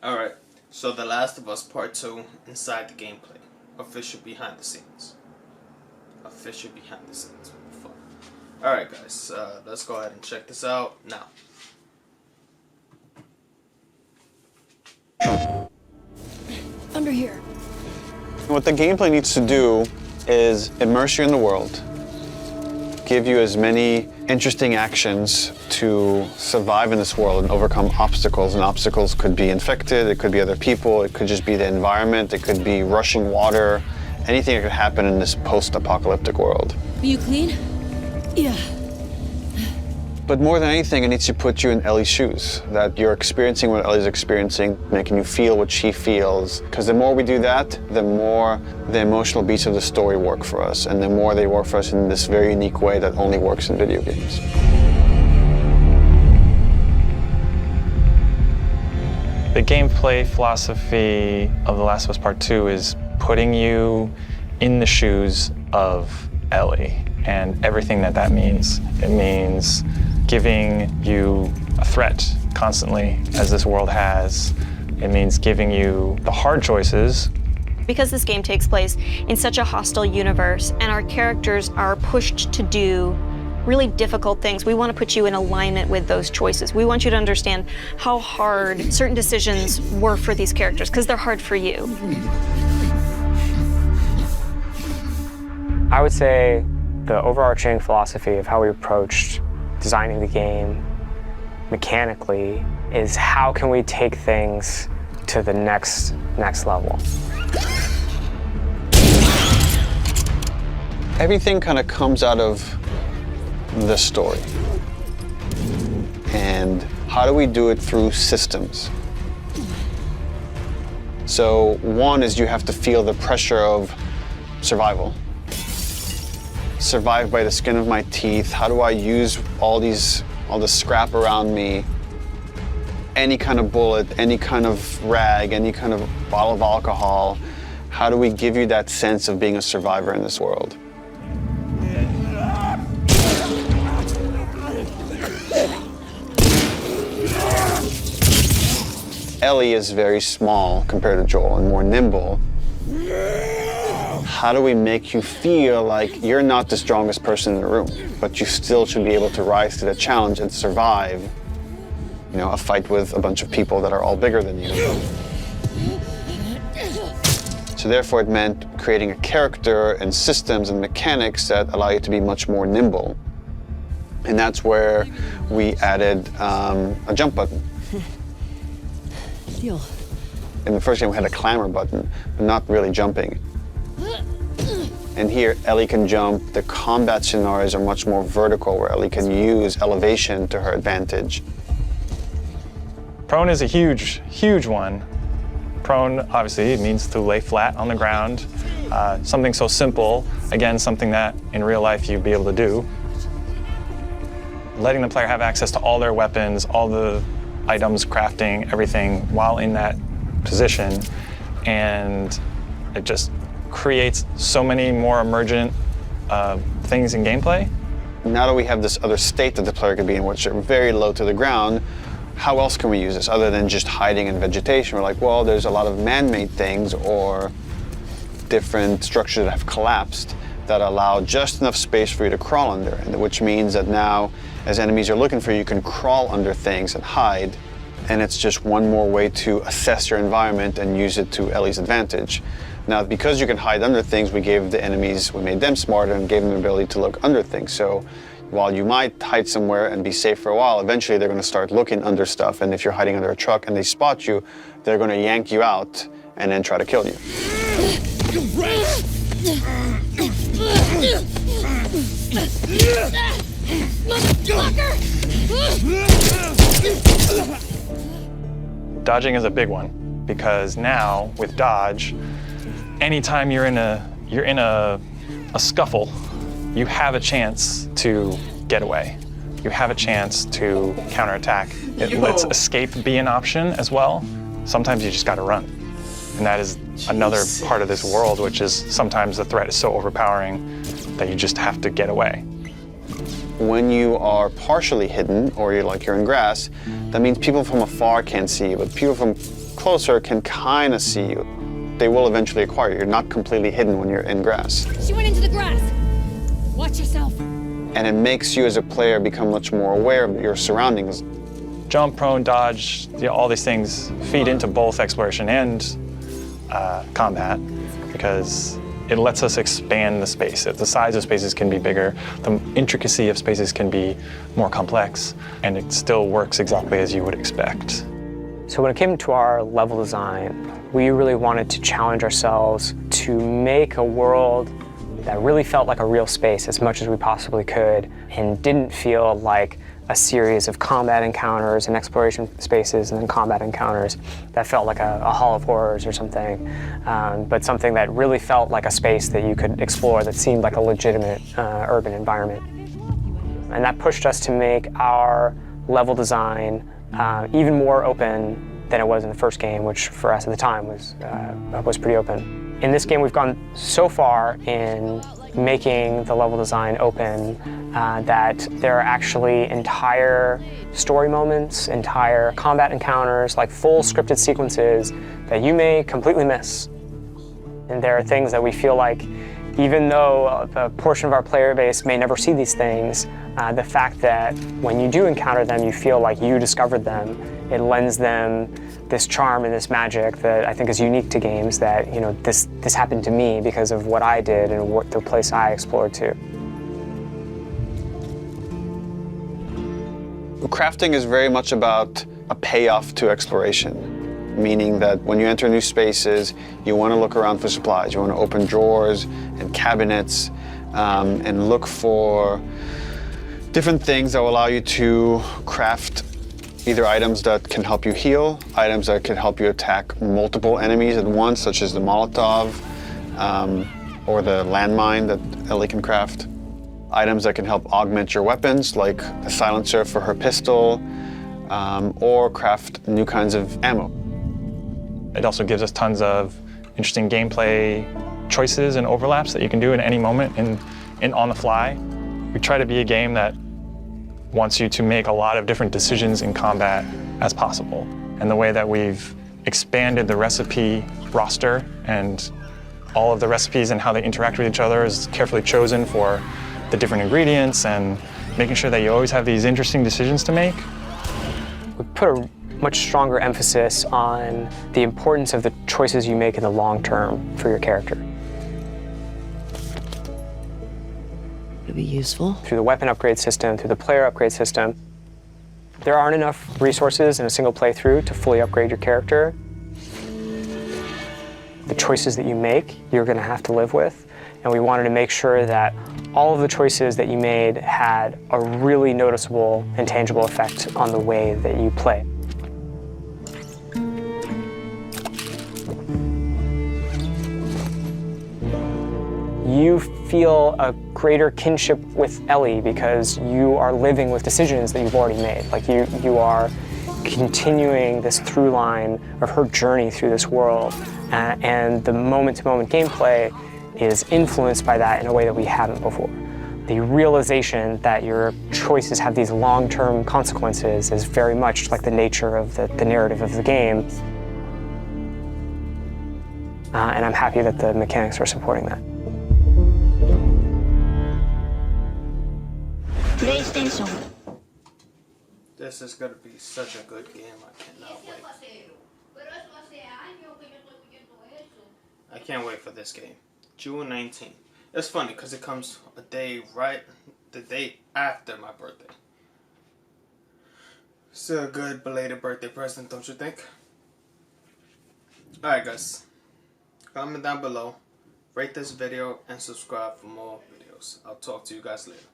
Alright, so The Last of Us Part 2 inside the gameplay. Official behind the scenes. Official behind the scenes. Fun. Alright guys, let's go ahead and check this out now. Under here. What the gameplay needs to do is immerse you in the world, give you as many interesting actions to survive in this world and overcome obstacles. And obstacles could be infected, it could be other people, it could just be the environment, it could be rushing water, anything that could happen in this post-apocalyptic world. Are you clean? Yeah. But more than anything, it needs to put you in Ellie's shoes, that you're experiencing what Ellie's experiencing, making you feel what she feels. Because the more we do that, the more the emotional beats of the story work for us, and the more they work for us in this very unique way that only works in video games. The gameplay philosophy of The Last of Us Part 2 is putting you in the shoes of Ellie and everything that means. It means giving you a threat constantly, as this world has. It means giving you the hard choices. Because this game takes place in such a hostile universe and our characters are pushed to do really difficult things, we want to put you in alignment with those choices. We want you to understand how hard certain decisions were for these characters, because they're hard for you. I would say the overarching philosophy of how we approached designing the game mechanically is how can we take things to the next level. Everything kind of comes out of the story. And how do we do it through systems? So one is you have to feel the pressure of survival. Survive by the skin of my teeth. How do I use all this scrap around me? Any kind of bullet, any kind of rag, any kind of bottle of alcohol. How do we give you that sense of being a survivor in this world? Ellie is very small compared to Joel and more nimble. How do we make you feel like you're not the strongest person in the room, but you still should be able to rise to the challenge and survive, a fight with a bunch of people that are all bigger than you? So therefore it meant creating a character and systems and mechanics that allow you to be much more nimble. And that's where we added a jump button. Deal. In the first game we had a clamber button, but not really jumping. And here, Ellie can jump. The combat scenarios are much more vertical, where Ellie can use elevation to her advantage. Prone is a huge, huge one. Prone, obviously, it means to lay flat on the ground. Something so simple, again, something that in real life you'd be able to do. Letting the player have access to all their weapons, all the items, crafting, everything while in that position. And it just creates so many more emergent things in gameplay. Now that we have this other state that the player could be in, which are very low to the ground, how else can we use this other than just hiding in vegetation? We're like, well, there's a lot of man-made things or different structures that have collapsed that allow just enough space for you to crawl under, which means that now, as enemies are looking for you, you can crawl under things and hide, and it's just one more way to assess your environment and use it to Ellie's advantage. Now, because you can hide under things, we made them smarter and gave them the ability to look under things. So while you might hide somewhere and be safe for a while, eventually they're going to start looking under stuff, and if you're hiding under a truck and they spot you, they're going to yank you out and then try to kill you. Dodging is a big one, because now with dodge, anytime you're in a scuffle, you have a chance to get away. You have a chance to counterattack. It lets escape be an option as well. Sometimes you just gotta run. And that is another part of this world, which is sometimes the threat is so overpowering that you just have to get away. When you are partially hidden, or you're in grass, that means people from afar can't see you, but people from closer can kind of see you. They will eventually acquire you. You're not completely hidden when you're in grass. She went into the grass. Watch yourself. And it makes you as a player become much more aware of your surroundings. Jump, prone, dodge, all these things feed into both exploration and combat because it lets us expand the space. The size of spaces can be bigger, the intricacy of spaces can be more complex, and it still works exactly as you would expect. So when it came to our level design, we really wanted to challenge ourselves to make a world that really felt like a real space as much as we possibly could and didn't feel like a series of combat encounters and exploration spaces and then combat encounters that felt like a Hall of Horrors or something, but something that really felt like a space that you could explore that seemed like a legitimate urban environment. And that pushed us to make our level design even more open than it was in the first game, which for us at the time was pretty open. In this game, we've gone so far in making the level design open that there are actually entire story moments, entire combat encounters, like full scripted sequences that you may completely miss. And there are things that we feel like, even though a portion of our player base may never see these things, the fact that when you do encounter them, you feel like you discovered them, it lends them this charm and this magic that I think is unique to games, that, you know, this happened to me because of what I did and what the place I explored to. Crafting is very much about a payoff to exploration, meaning that when you enter new spaces, you want to look around for supplies. You want to open drawers and cabinets and look for different things that will allow you to craft either items that can help you heal, items that can help you attack multiple enemies at once, such as the Molotov or the landmine that Ellie can craft. Items that can help augment your weapons, like the silencer for her pistol, or craft new kinds of ammo. It also gives us tons of interesting gameplay choices and overlaps that you can do at any moment and on the fly. We try to be a game that wants you to make a lot of different decisions in combat as possible. And the way that we've expanded the recipe roster and all of the recipes and how they interact with each other is carefully chosen for the different ingredients and making sure that you always have these interesting decisions to make. We put a much stronger emphasis on the importance of the choices you make in the long term for your character. It'll be useful. Through the weapon upgrade system, through the player upgrade system, there aren't enough resources in a single playthrough to fully upgrade your character. The choices that you make, you're going to have to live with, and we wanted to make sure that all of the choices that you made had a really noticeable and tangible effect on the way that you play. You feel a greater kinship with Ellie because you are living with decisions that you've already made. Like you are continuing this through line of her journey through this world, and the moment-to-moment gameplay is influenced by that in a way that we haven't before. The realization that your choices have these long-term consequences is very much like the nature of the narrative of the game. And I'm happy that the mechanics are supporting that. PlayStation. This is gonna be such a good game. I cannot wait. I can't wait for this game. June 19th. It's funny because it comes the day after my birthday. Still a good belated birthday present, don't you think? Alright guys, comment down below, rate this video, and subscribe for more videos. I'll talk to you guys later.